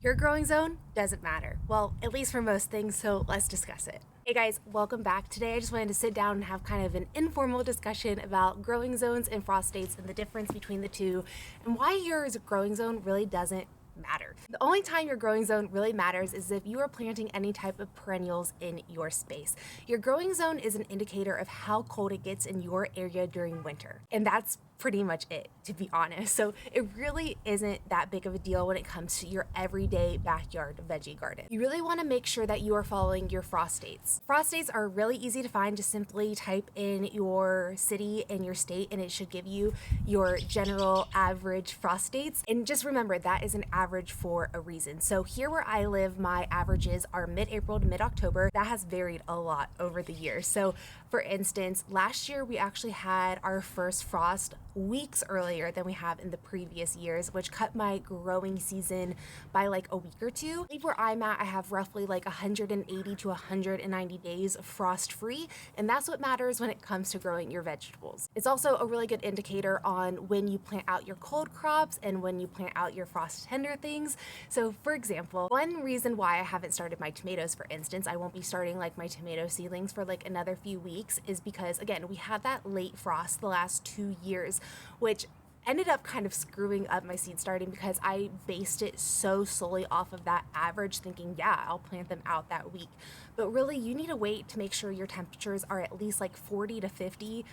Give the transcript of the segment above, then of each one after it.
Your growing zone doesn't matter. Well, at least for most things, so let's discuss it. Hey guys, welcome back. Today I just wanted to sit down and have kind of an informal discussion about growing zones and frost states and the difference between the two and why your growing zone really doesn't matter. The only time your growing zone really matters is if you are planting any type of perennials in your space. Your growing zone is an indicator of how cold it gets in your area during winter. And that's pretty much it, to be honest. So it really isn't that big of a deal when it comes to your everyday backyard veggie garden. You really want to make sure that you are following your frost states. Frost states are really easy to find. Just simply type in your city and your state and it should give you your general average frost states. And just remember, that is an average for a reason. So here where I live, my averages are mid-April to mid-October. That has varied a lot over the years. So for instance, last year we actually had our first frost weeks earlier than we have in the previous years, which cut my growing season by like a week or two. I believe where I'm at, I have roughly like 180 to 190 days of frost free, and that's what matters when it comes to growing your vegetables. It's also a really good indicator on when you plant out your cold crops and when you plant out your frost tender things. So for example, one reason why I haven't started my tomatoes, for instance, I won't be starting like my tomato seedlings for like another few weeks, is because again, we had that late frost the last 2 years, which ended up kind of screwing up my seed starting because I based it so solely off of that average, thinking, yeah, I'll plant them out that week. But really, you need to wait to make sure your temperatures are at least like 40 to 50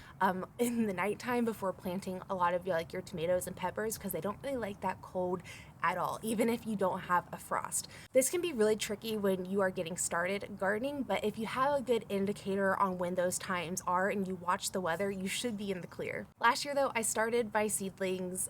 in the nighttime before planting a lot of your tomatoes and peppers, because they don't really like that cold at all, even if you don't have a frost. This can be really tricky when you are getting started gardening, but if you have a good indicator on when those times are and you watch the weather, you should be in the clear. Last year though, I started my seedlings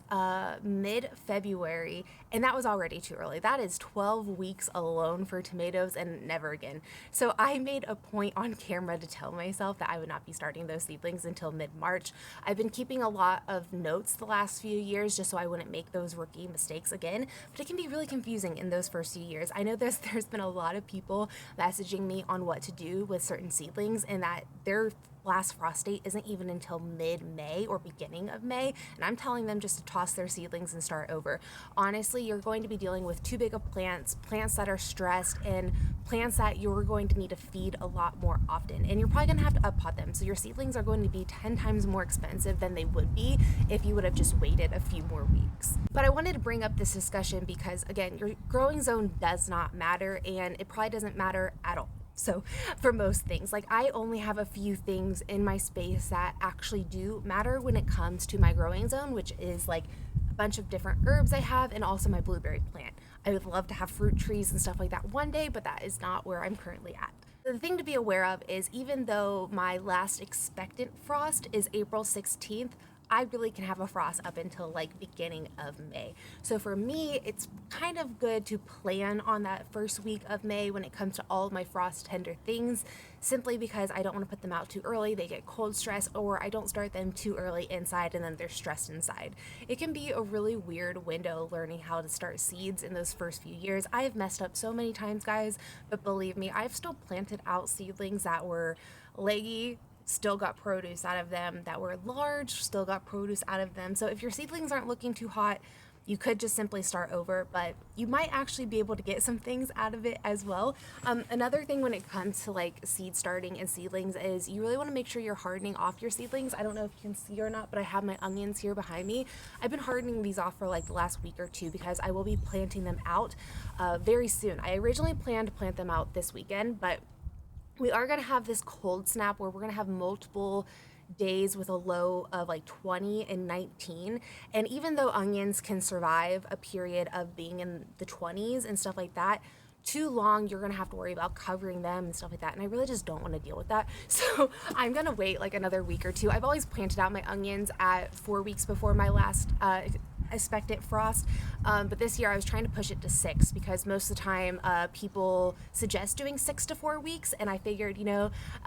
mid-February, and that was already too early. That is 12 weeks alone for tomatoes and never again. So I made a point on camera to tell myself that I would not be starting those seedlings until mid-March. I've been keeping a lot of notes the last few years just so I wouldn't make those rookie mistakes again, but it can be really confusing in those first few years. I know there's been a lot of people messaging me on what to do with certain seedlings and that their last frost date isn't even until mid-May or beginning of May, and I'm telling them just to toss their seedlings and start over. Honestly, you're going to be dealing with too big of plants that are stressed, and plants that you're going to need to feed a lot more often, and you're probably going to have to uppot them, so your seedlings are going to be 10 times more expensive than they would be if you would have just waited a few more weeks. But I wanted to bring up this discussion because, again, your growing zone does not matter, and it probably doesn't matter at all. So for most things, like I only have a few things in my space that actually do matter when it comes to my growing zone, which is like a bunch of different herbs I have and also my blueberry plant. I would love to have fruit trees and stuff like that one day, but that is not where I'm currently at. The thing to be aware of is even though my last expectant frost is April 16th, I really can have a frost up until like beginning of May. So for me, it's kind of good to plan on that first week of May when it comes to all of my frost tender things, simply because I don't want to put them out too early. They get cold stress, or I don't start them too early inside and then they're stressed inside. It can be a really weird window learning how to start seeds in those first few years. I have messed up so many times, guys, but believe me, I've still planted out seedlings that were leggy, still got produce out of them, that were large, still got produce out of them. So if your seedlings aren't looking too hot, you could just simply start over, but you might actually be able to get some things out of it as well. Another thing when it comes to like seed starting and seedlings is you really want to make sure you're hardening off your seedlings. I don't know if you can see or not, but I have my onions here behind me. I've been hardening these off for like the last week or two because I will be planting them out very soon. I originally planned to plant them out this weekend, but we are going to have this cold snap where we're going to have multiple days with a low of like 20 and 19. And even though onions can survive a period of being in the 20s and stuff like that, too long, you're going to have to worry about covering them and stuff like that. And I really just don't want to deal with that. So I'm going to wait like another week or two. I've always planted out my onions at 4 weeks before my last expectant frost, but this year I was trying to push it to 6 because most of the time people suggest doing 6 to 4 weeks, and I figured,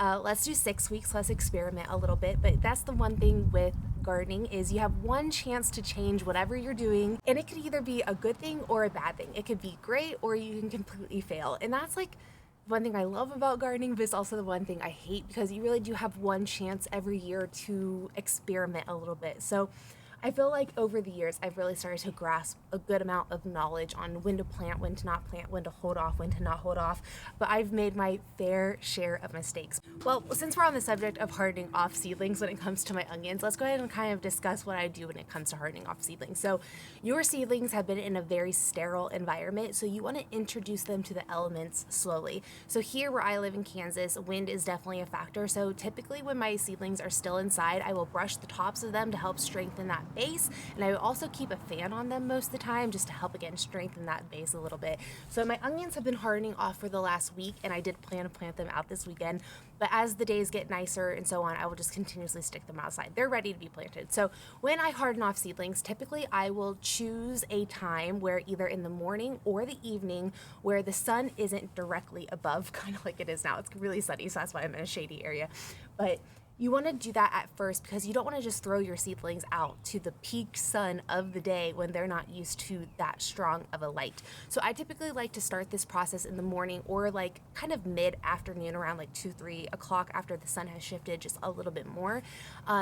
let's do 6 weeks, let's experiment a little bit. But that's the one thing with gardening is you have one chance to change whatever you're doing, and it could either be a good thing or a bad thing. It could be great or you can completely fail, and that's like one thing I love about gardening, but it's also the one thing I hate because you really do have one chance every year to experiment a little bit. So I feel like over the years, I've really started to grasp a good amount of knowledge on when to plant, when to not plant, when to hold off, when to not hold off, but I've made my fair share of mistakes. Well, since we're on the subject of hardening off seedlings when it comes to my onions, let's go ahead and kind of discuss what I do when it comes to hardening off seedlings. So your seedlings have been in a very sterile environment, so you want to introduce them to the elements slowly. So here where I live in Kansas, wind is definitely a factor. So typically when my seedlings are still inside, I will brush the tops of them to help strengthen that base, and I will also keep a fan on them most of the time just to help again strengthen that base a little bit. So my onions have been hardening off for the last week, and I did plan to plant them out this weekend, but as the days get nicer and so on, I will just continuously stick them outside. They're ready to be planted. So when I harden off seedlings, typically I will choose a time where either in the morning or the evening where the sun isn't directly above, kind of like it is now. It's really sunny, so that's why I'm in a shady area. But you want to do that at first because you don't want to just throw your seedlings out to the peak sun of the day when they're not used to that strong of a light. So I typically like to start this process in the morning or like kind of mid-afternoon around like 2-3 o'clock after the sun has shifted just a little bit more.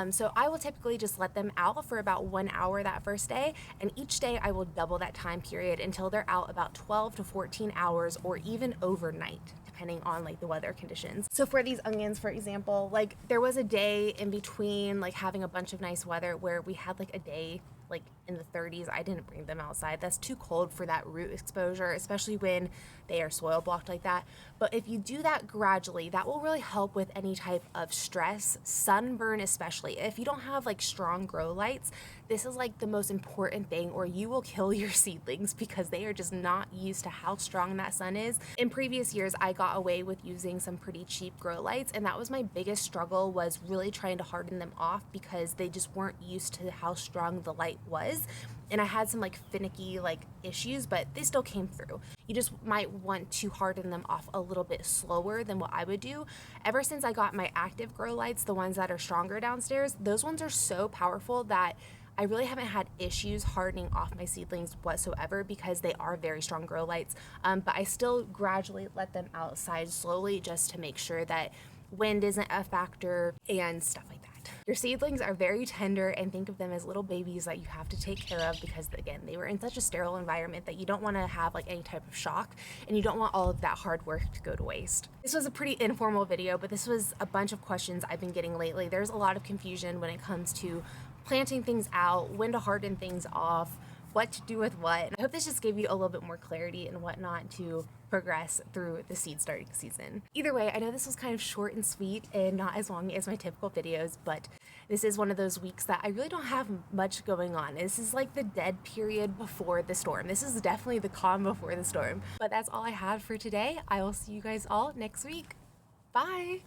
So I will typically just let them out for about 1 hour that first day, and each day I will double that time period until they're out about 12 to 14 hours or even overnight, depending on like the weather conditions. So for these onions, for example, like there was a day in between like having a bunch of nice weather where we had like a day like in the 30s. I didn't bring them outside. That's too cold for that root exposure, especially when they are soil blocked like that. But if you do that gradually, that will really help with any type of stress, sunburn especially. If you don't have like strong grow lights, this is like the most important thing, or you will kill your seedlings because they are just not used to how strong that sun is. In previous years, I got away with using some pretty cheap grow lights, and that was my biggest struggle, was really trying to harden them off because they just weren't used to how strong the light was. And I had some like finicky like issues, but they still came through. You just might want to harden them off a little bit slower than what I would do. Ever since I got my active grow lights, the ones that are stronger downstairs, those ones are so powerful that I really haven't had issues hardening off my seedlings whatsoever because they are very strong grow lights. But I still gradually let them outside slowly just to make sure that wind isn't a factor and stuff like that. Your seedlings are very tender, and think of them as little babies that you have to take care of because, again, they were in such a sterile environment that you don't want to have like any type of shock, and you don't want all of that hard work to go to waste. This was a pretty informal video, but this was a bunch of questions I've been getting lately. There's a lot of confusion when it comes to planting things out, when to harden things off, what to do with what. And I hope this just gave you a little bit more clarity and whatnot to progress through the seed starting season. Either way, I know this was kind of short and sweet and not as long as my typical videos, but this is one of those weeks that I really don't have much going on. This is like the dead period before the storm. This is definitely the calm before the storm. But that's all I have for today. I will see you guys all next week. Bye!